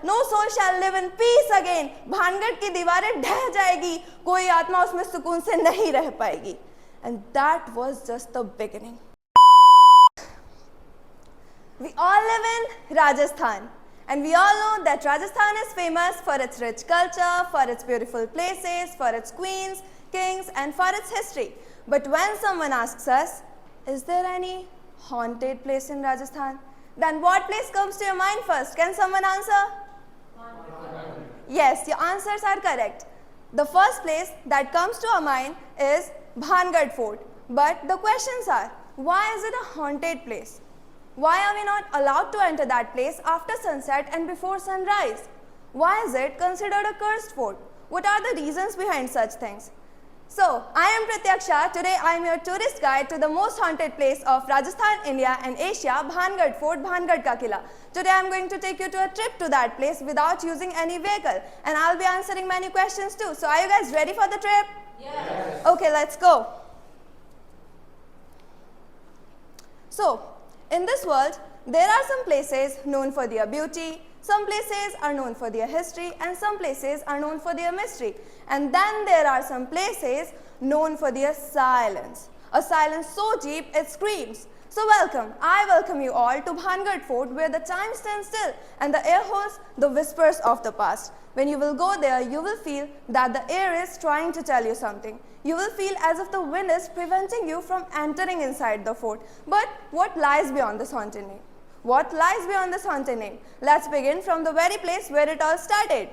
No soul shall live in peace again, Bhangarh की दीवारें ढह जाएगी, कोई आत्मा उसमें सुकून से नहीं रह पाएगी. And that was just the beginning. We all live in Rajasthan, and we all know that Rajasthan is famous for its rich culture, for its beautiful places, for its queens, kings, and for its history. But when someone asks us, is there any haunted place in Rajasthan? Then what place comes to your mind first? Can someone answer? Yes, your answers are correct. The first place that comes to our mind is Bhangarh Fort. But the questions are, why is it a haunted place? Why are we not allowed to enter that place after sunset and before sunrise? Why is it considered a cursed fort? What are the reasons behind such things? So, I am Pratyaksha. Today I am your tourist guide to the most haunted place of Rajasthan, India and Asia, Bhangarh Fort, Bhangarh Ka Kila. Today I am going to take you to a trip to that place without using any vehicle, and I will be answering many questions too. So, are you guys ready for the trip? Yes. Okay, let's go. So, in this world, there are some places known for their beauty, some places are known for their history, and some places are known for their mystery. And then there are some places known for their silence. A silence so deep it screams. So welcome, I welcome you all to Bhangarh Fort, where the time stands still and the air holds the whispers of the past. When you will go there, you will feel that the air is trying to tell you something. You will feel as if the wind is preventing you from entering inside the fort. But what lies beyond this haunted name? What lies beyond this haunted name? Let's begin from the very place where it all started.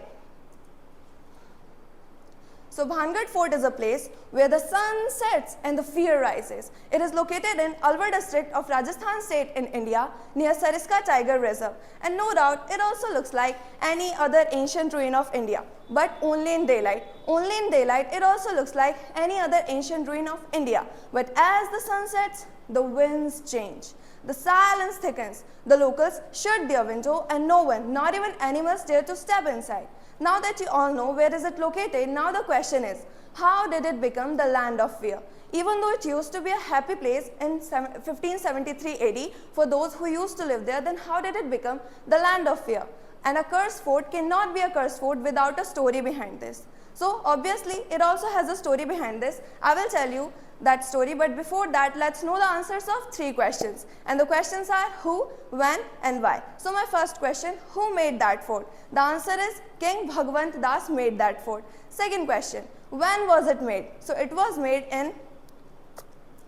So Bhangarh Fort is a place where the sun sets and the fear rises. It is located in Alwar district of Rajasthan state in India near Sariska Tiger Reserve. And no doubt it also looks like any other ancient ruin of India, but only in daylight. Only in daylight it also looks like any other ancient ruin of India. But as the sun sets, the winds change. The silence thickens. The locals shut their window and no one, not even animals, dare to step inside. Now that you all know where is it located, now the question is, how did it become the land of fear? Even though it used to be a happy place in 1573 AD for those who used to live there, then how did it become the land of fear? And a cursed fort cannot be a cursed fort without a story behind this. So obviously it also has a story behind this. I will tell you that story, but before that let's know the answers of 3 questions. And the questions are who, when and why. So my first question, who made that fort? The answer is King Bhagwant Das made that fort. Second question, when was it made? So it was made in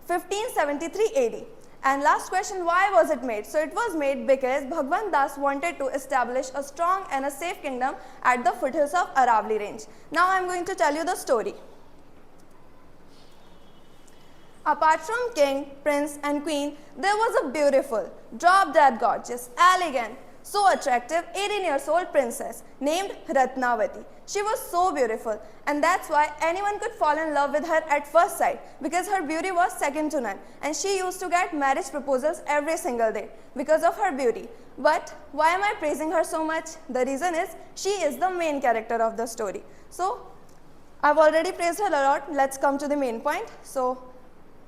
1573 AD. And last question, why was it made? So it was made because Bhagwant Das wanted to establish a strong and a safe kingdom at the foothills of Aravalli range. Now I am going to tell you the story. Apart from king, prince and queen, there was a beautiful, drop-dead gorgeous, elegant, so attractive 18-year-old princess named Ratnavati. She was so beautiful, and that's why anyone could fall in love with her at first sight, because her beauty was second to none, and she used to get marriage proposals every single day because of her beauty. But why am I praising her so much? The reason is she is the main character of the story. So I've already praised her a lot. Let's come to the main point. So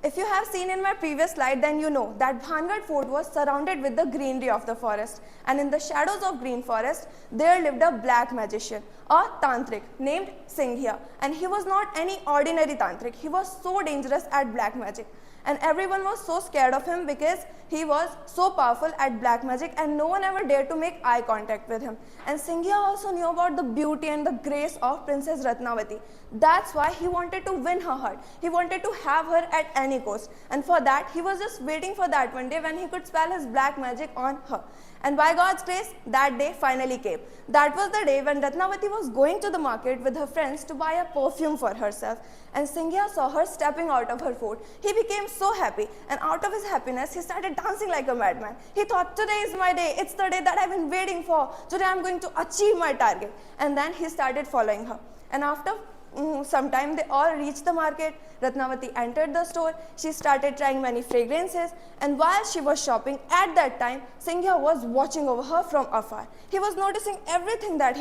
if you have seen in my previous slide, then you know that Bhangarh Fort was surrounded with the greenery of the forest, and in the shadows of green forest, there lived a black magician, a tantric named Singhia, and he was not any ordinary tantric. He was so dangerous at black magic, and everyone was so scared of him because he was so powerful at black magic, and no one ever dared to make eye contact with him. And Singhia also knew about the beauty and the grace of Princess Ratnavati. That's why he wanted to win her heart. He wanted to have her at any cost, and for that he was just waiting for that one day when he could spell his black magic on her. And by God's grace, that day finally came. That was the day when Ratnavati was going to the market with her friends to buy a perfume for herself, and Singhia saw her stepping out of her fort. He became so happy, and out of his happiness he started dancing like a madman. He thought, today is my day, it's the day that I've been waiting for, today I'm going to achieve my target. And then he started following her, and after sometime they all reached the market. Ratnavati entered the store. She started trying many fragrances, and while she was shopping at that time, Singhia was watching over her from afar. He was noticing everything that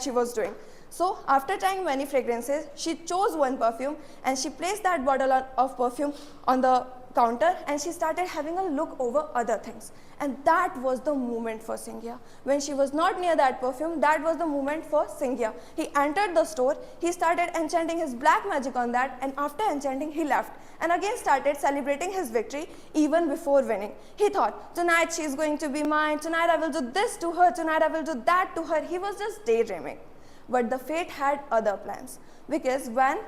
she was doing. So after trying many fragrances, she chose one perfume and she placed that bottle of perfume on the counter and she started having a look over other things. And that was the moment for Singya. When she was not near that perfume, that was the moment for Singya. He entered the store, he started enchanting his black magic on that, and after enchanting, he left and again started celebrating his victory even before winning. He thought, tonight she is going to be mine, tonight I will do this to her, tonight I will do that to her. He was just daydreaming. But the fate had other plans, because when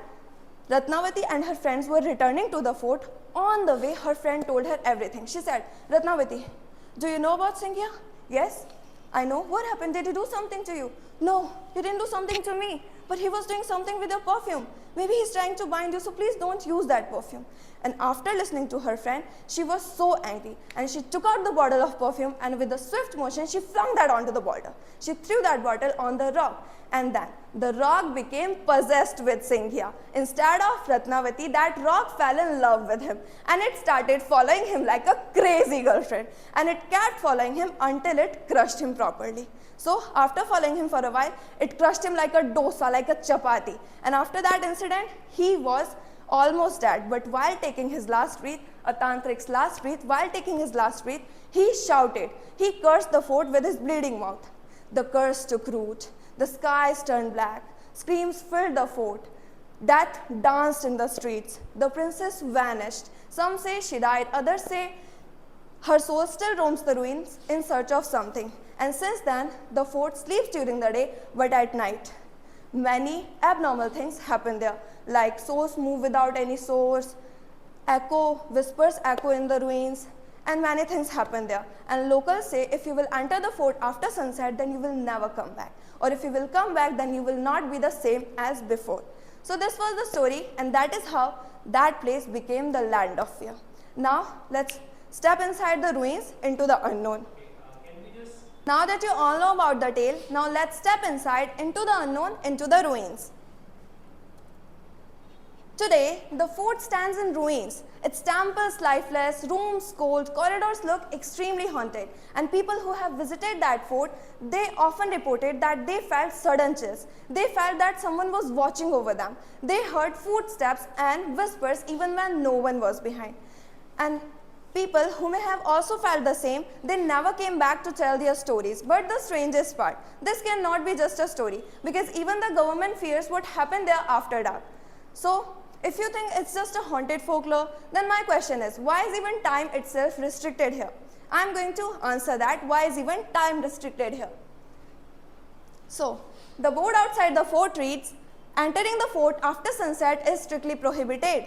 Ratnavati and her friends were returning to the fort, on the way her friend told her everything. She said, Ratnavati, do you know about Singya? Yes, I know. What happened? Did he do something to you? No, he didn't do something to me, but he was doing something with your perfume. Maybe he's trying to bind you, so please don't use that perfume. And after listening to her friend, she was so angry and she took out the bottle of perfume and with a swift motion, she flung that onto the bottle. She threw that bottle on the rock, and then the rock became possessed with Singya. Instead of Ratnavati, that rock fell in love with him and it started following him like a crazy girlfriend, and it kept following him until it crushed him properly. So after following him for a while, it crushed him like a dosa, like a chapati. And after that incident, he was almost dead. But while taking his last breath, a tantric's last breath, while taking his last breath, he shouted. He cursed the fort with his bleeding mouth. The curse took root. The skies turned black. Screams filled the fort. Death danced in the streets. The princess vanished. Some say she died. Others say her soul still roams the ruins in search of something. And since then, the fort sleeps during the day, but at night. Many abnormal things happen there, like souls move without any source, whispers echo in the ruins, and many things happen there. And locals say if you will enter the fort after sunset, then you will never come back. Or if you will come back, then you will not be the same as before. So this was the story, and that is how that place became the land of fear. Now, let's step inside the ruins into the unknown. Now that you all know about the tale, now let's step inside into the unknown, into the ruins. Today, the fort stands in ruins. Its temples lifeless, rooms cold, corridors look extremely haunted. And people who have visited that fort, they often reported that they felt sudden chills. They felt that someone was watching over them. They heard footsteps and whispers even when no one was behind. And people who may have also felt the same, they never came back to tell their stories. But the strangest part, this cannot be just a story, because even the government fears what happened there after dark. So, if you think it's just a haunted folklore, then my question is, why is even time itself restricted here? I'm going to answer that. Why is even time restricted here? So, the board outside the fort reads, entering the fort after sunset is strictly prohibited.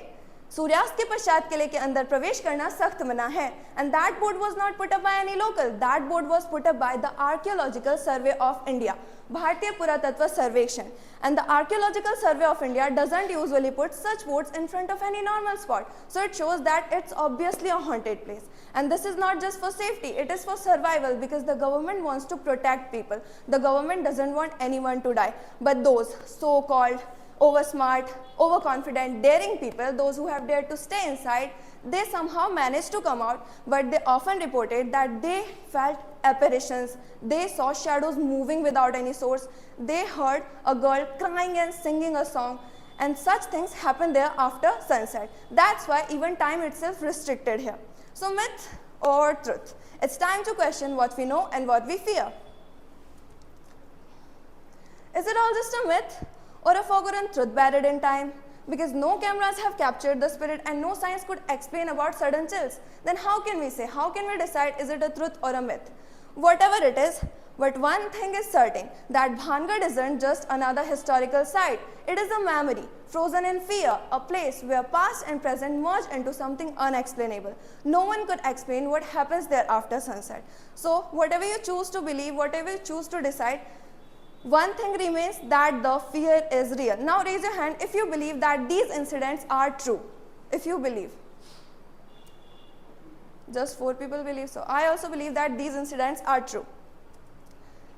सूर्यास्त के पश्चात किले के अंदर प्रवेश करना सख्त मना है. And that board was not put up by any local. That board was put up by the Archaeological Survey of India, Bharatiya Puratatva Sarvekshan. And the Archaeological Survey of India doesn't usually put such boards in front of any normal spot. So it shows that it's obviously a haunted place. And this is not just for safety, it is for survival, because the government wants to protect people. The government doesn't want anyone to die. But those so-called oversmart, overconfident, daring people, those who have dared to stay inside, they somehow managed to come out, but they often reported that they felt apparitions, they saw shadows moving without any source, they heard a girl crying and singing a song, and such things happen there after sunset. That's why even time itself restricted here. So myth or truth? It's time to question what we know and what we fear. Is it all just a myth? Or a forgotten truth buried in time? Because no cameras have captured the spirit and no science could explain about sudden chills. Then how can we say, how can we decide is it a truth or a myth? Whatever it is, but one thing is certain, that Bhangarh isn't just another historical site. It is a memory, frozen in fear, a place where past and present merge into something unexplainable. No one could explain what happens there after sunset. So whatever you choose to believe, whatever you choose to decide, one thing remains, that the fear is real. Now raise your hand if you believe that these incidents are true. If you believe. Just 4 people believe so. I also believe that these incidents are true.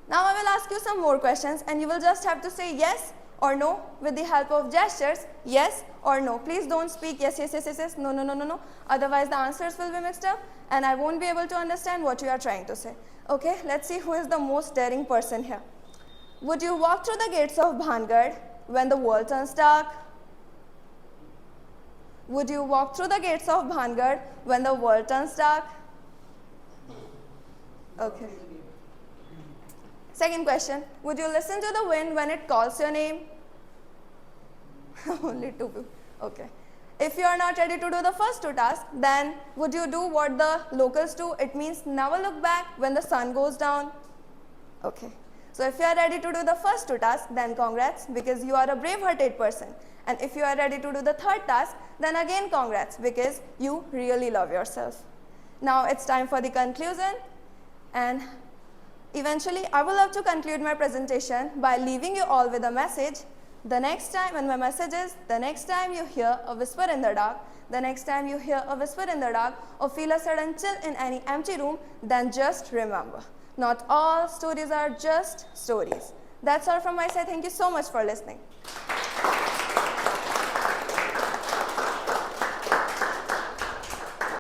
Now I will ask you some more questions and you will just have to say yes or no with the help of gestures. Yes or no. Please don't speak yes, yes, yes, yes, yes. No, no, no, no, no. Otherwise the answers will be mixed up and I won't be able to understand what you are trying to say. Okay, let's see who is the most daring person here. Would you walk through the gates of Bhangarh when the world turns dark? Would you walk through the gates of Bhangarh when the world turns dark? Okay. Second question, would you listen to the wind when it calls your name? Only two people. Okay. If you are not ready to do the first two tasks, then would you do what the locals do? It means never look back when the sun goes down. Okay. So if you are ready to do the first two tasks, then congrats, because you are a brave-hearted person. And if you are ready to do the third task, then again congrats, because you really love yourself. Now it's time for the conclusion. And eventually, I would love to conclude my presentation by leaving you all with a message. The next time, and my message is, the next time you hear a whisper in the dark, the next time you hear a whisper in the dark or feel a sudden chill in any empty room, then just remember, not all stories are just stories. That's all from my side. Thank you so much for listening.